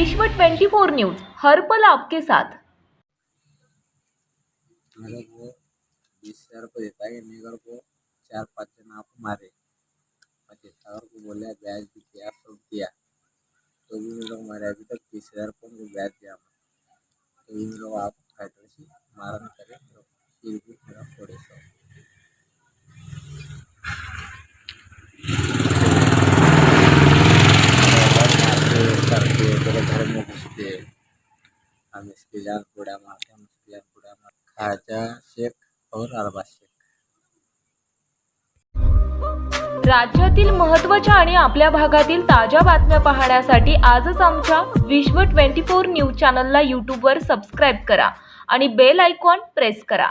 विश्व 24 न्यूज हर पल आपके साथ। मेरे को 20,000 रुपये देता है, मेरे को 4-5 जन आप मारे, 25,000 को बोले ब्याज भी दिया, सब दिया, तो भी मेरे को मारे। अभी तक 30,000 रुपये को ब्याज दिया, तो भी मेरे को आप फाइटर से मारन करे, फिर भी मेरा फोड़े सौ करके मेरे घर में घुसते। हम इसकी जान पूरा मारते, हम इसकी जान पूरा मारते। खाजा शेख और अरबा शेख। राज्यातील महत्त्वाच्या आणि आपल्या भागातील ताज्या बातम्या पाहण्यासाठी आजच आमच्या विश्व 24 न्यूज चॅनलला यूट्यूबवर सबस्क्राइब करा आणि बेल आयकॉन प्रेस करा।